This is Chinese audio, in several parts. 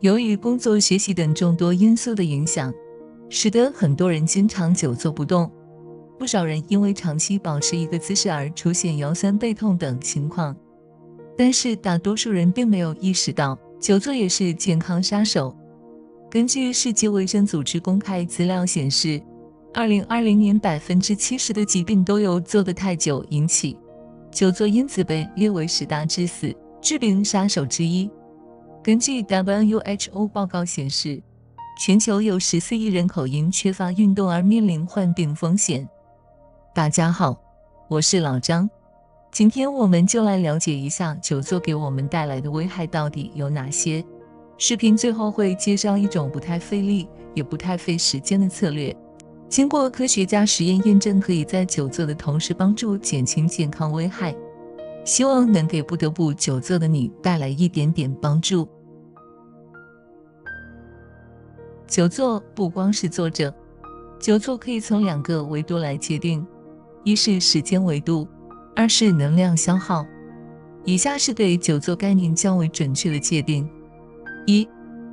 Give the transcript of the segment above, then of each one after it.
由于工作、学习等众多因素的影响，使得很多人经常久坐不动。不少人因为长期保持一个姿势而出现腰酸背痛等情况，但是大多数人并没有意识到，久坐也是健康杀手。根据世界卫生组织公开资料显示，2020年70%的疾病都由坐得太久引起，久坐因此被列为10大致死致病杀手之一。根据 WHO 报告显示，全球有14亿人口因缺乏运动而面临患病风险。大家好，我是老张，今天我们就来了解一下久坐给我们带来的危害到底有哪些。视频最后会介绍一种不太费力也不太费时间的策略，经过科学家实验验证，可以在久坐的同时帮助减轻健康危害，希望能给不得不久坐的你带来一点点帮助。久坐不光是坐着，久坐可以从2个维度来界定，一是时间维度，二是能量消耗。以下是对久坐概念较为准确的界定。1.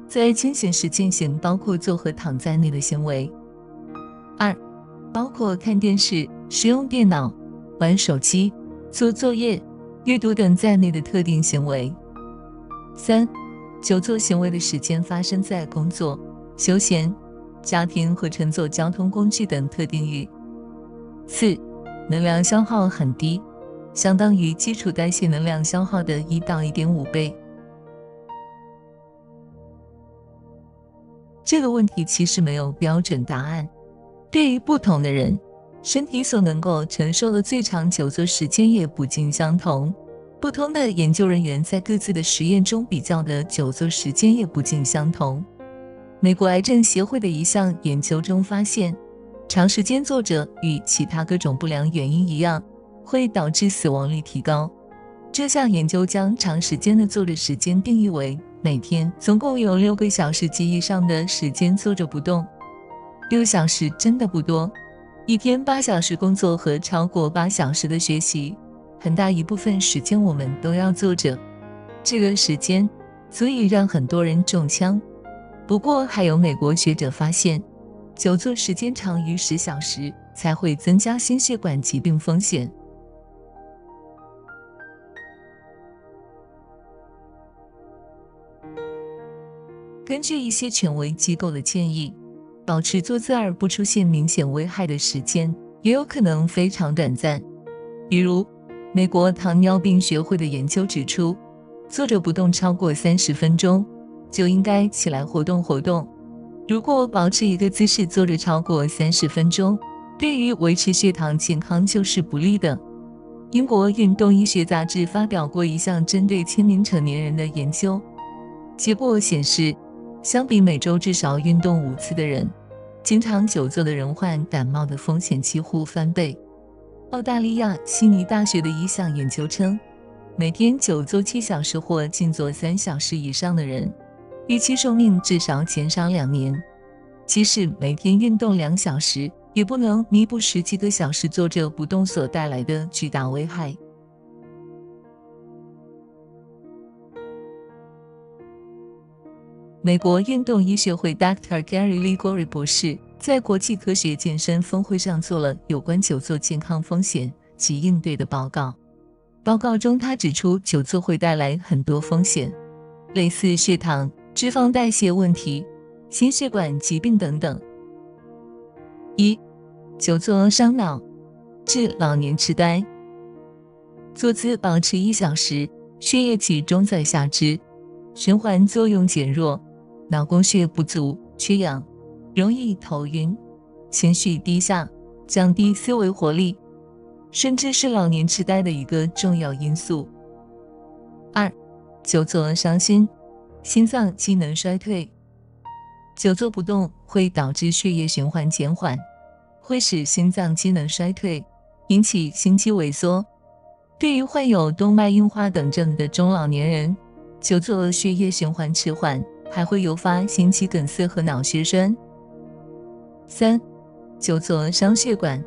在清醒时进行包括坐和躺在内的行为。2. 包括看电视、使用电脑、玩手机、做作业、阅读等在内的特定行为。3. 久坐行为的时间发生在工作、休闲、家庭和乘坐交通工具等特定域。4. 能量消耗很低，相当于基础代谢能量消耗的1到1.5倍。这个问题其实没有标准答案，对于不同的人，身体所能够承受的最长久坐时间也不尽相同。不同的研究人员在各自的实验中比较的久坐时间也不尽相同。美国癌症协会的一项研究中发现，长时间坐着与其他各种不良原因一样，会导致死亡率提高。这项研究将长时间的坐着时间定义为每天总共有6个小时及以上的时间坐着不动。6小时真的不多，一天8小时工作和超过8小时的学习，很大一部分时间我们都要坐着。这个时间足以让很多人中枪。不过还有美国学者发现，久坐时间长于10小时才会增加心血管疾病风险。根据一些权威机构的建议，保持坐姿而不出现明显危害的时间也有可能非常短暂。比如，美国糖尿病学会的研究指出，坐着不动超过30分钟，就应该起来活动活动。如果保持一个姿势坐着超过30分钟，对于维持血糖健康就是不利的。英国运动医学杂志发表过一项针对1000名成年人的研究，结果显示，相比每周至少运动5次的人，经常久坐的人患感冒的风险几乎翻倍。澳大利亚悉尼大学的一项研究称，每天久坐7小时或静坐3小时以上的人，预期寿命至少减少2年。即使每天运动2小时，也不能弥补10几个小时坐着不动所带来的巨大危害。美国运动医学会 Dr. Gary Ligori 博士在国际科学健身峰会上做了有关久坐健康风险及应对的报告。报告中他指出，久坐会带来很多风险，类似血糖、脂肪代谢问题、心血管疾病等等。1. 久坐伤脑，致老年痴呆。坐姿保持1小时，血液集中在下肢，循环作用减弱，脑供血不足、缺氧，容易头晕，情绪低下，降低思维活力，甚至是老年痴呆的一个重要因素。2. 久坐伤心，心脏机能衰退。久坐不动会导致血液循环减缓，会使心脏机能衰退，引起心肌萎缩。对于患有动脉硬化等症的中老年人，久坐血液循环迟缓，还会诱发心肌梗塞和脑血栓。3. 久坐伤血管，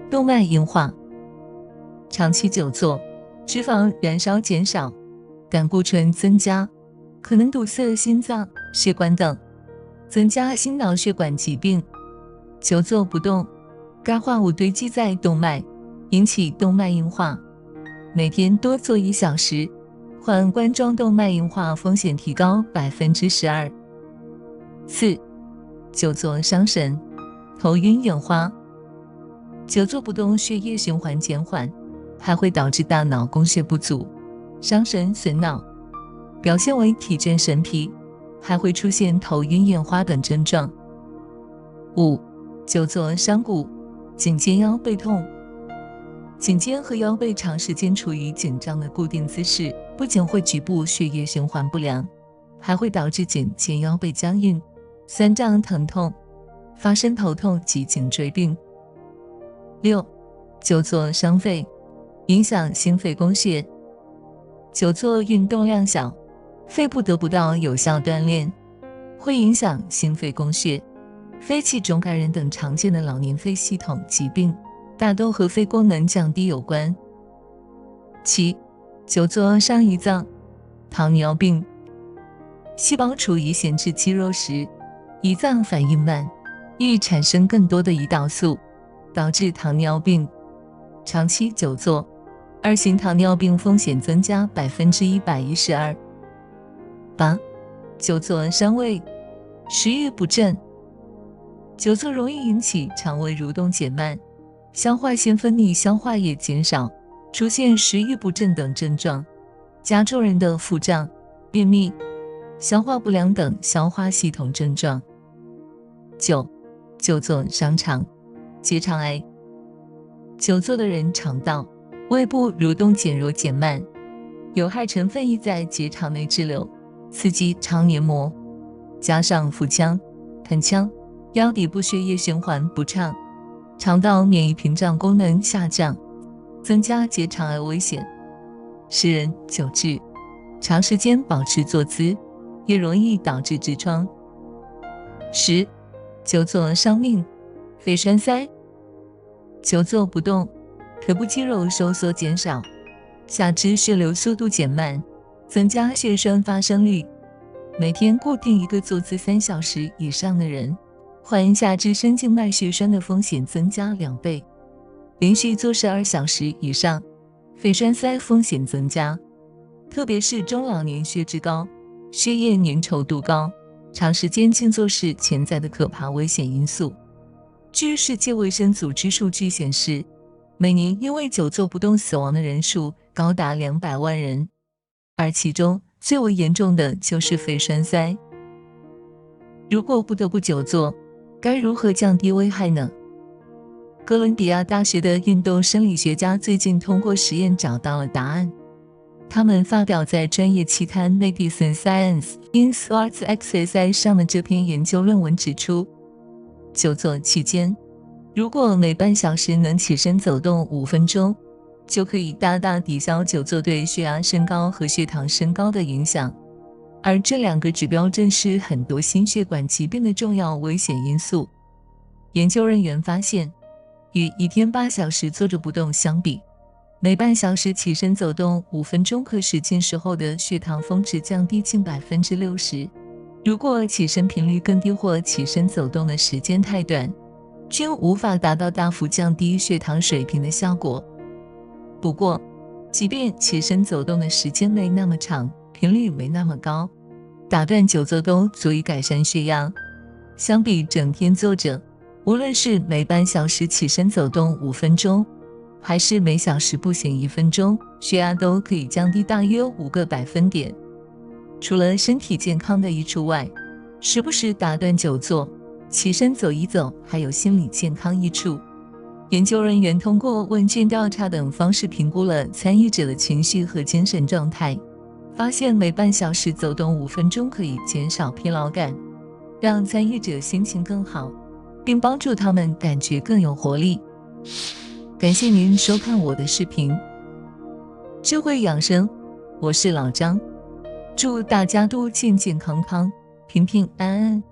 动脉硬化。长期久坐，脂肪燃烧减少，胆固醇增加，可能堵塞心脏，血管等，增加心脑血管疾病。久坐不动，钙化物堆积在动脉，引起动脉硬化。每天多坐1小时，患冠状动脉硬化风险提高 12%。4. 久坐伤神，头晕眼花。久坐不动，血液循环减缓，还会导致大脑供血不足，伤神损脑，表现为体倦神疲，还会出现头晕眼花等症状。5. 久坐伤骨，颈肩腰背痛。颈肩和腰背长时间处于紧张的固定姿势，不仅会局部血液循环不良，还会导致颈肩腰背僵硬、酸胀疼痛，发生头痛及颈椎病。6. 久坐伤肺，影响心肺供血。久坐运动量小，肺部得不到有效锻炼，会影响心肺供血。肺气肿感染等常见的老年肺系统疾病，大都和肺功能降低有关。7. 久坐伤胰脏，糖尿病。细胞处于闲置肌肉时，胰脏反应慢，易产生更多的胰岛素，导致糖尿病。长期久坐，2型糖尿病风险增加 112%。8. 久坐伤胃，食欲不振。久坐容易引起肠胃蠕动减慢，消化腺分泌消化液减少，出现食欲不振等症状，加重人的腹胀、便秘、消化不良等消化系统症状。9. 久坐伤肠，结肠癌。久坐的人肠道、胃部蠕动减弱减慢，有害成分易在结肠内滞留，刺激肠黏膜，加上腹腔、盆腔、腰底部血液循环不畅，肠道免疫屏障功能下降，增加结肠癌危险。使人久治，长时间保持坐姿，也容易导致痔疮。10. 久坐伤命，肺栓塞。久坐不动，腿部肌肉收缩减少，下肢血流速度减慢，增加血栓发生率。每天固定一个坐姿3小时以上的人，患下肢深静脉血栓的风险增加2倍。连续坐12小时以上，肺栓塞风险增加，特别是中老年血脂高、血液粘稠度高，长时间静坐是潜在的可怕危险因素。据世界卫生组织数据显示，每年因为久坐不动死亡的人数高达200万人，而其中最为严重的就是肺栓塞。如果不得不久坐，该如何降低危害呢？哥伦比亚大学的运动生理学家最近通过实验找到了答案。他们发表在专业期刊 Medicine Science in Sports Exercise 上的这篇研究论文指出，久坐期间，如果每半小时能起身走动5分钟，就可以大大抵消久坐对血压升高和血糖升高的影响。而这2个指标正是很多心血管疾病的重要危险因素。研究人员发现，与一天8小时坐着不动相比，每半小时起身走动5分钟可使进食后的血糖峰值降低近 60%。如果起身频率更低或起身走动的时间太短，均无法达到大幅降低血糖水平的效果。不过，即便起身走动的时间没那么长，频率没那么高，打断久坐都足以改善血压。相比整天坐着，无论是每半小时起身走动5分钟，还是每小时步行1分钟，血压都可以降低大约5个百分点。除了身体健康的益处外，时不时打断久坐，起身走一走，还有心理健康益处。研究人员通过问卷调查等方式评估了参与者的情绪和精神状态，发现每半小时走动5分钟可以减少疲劳感，让参与者心情更好，并帮助他们感觉更有活力。感谢您收看我的视频，智慧养生，我是老张。祝大家都健健康康、平平安安、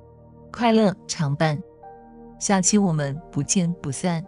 快乐常伴。下期我们不见不散。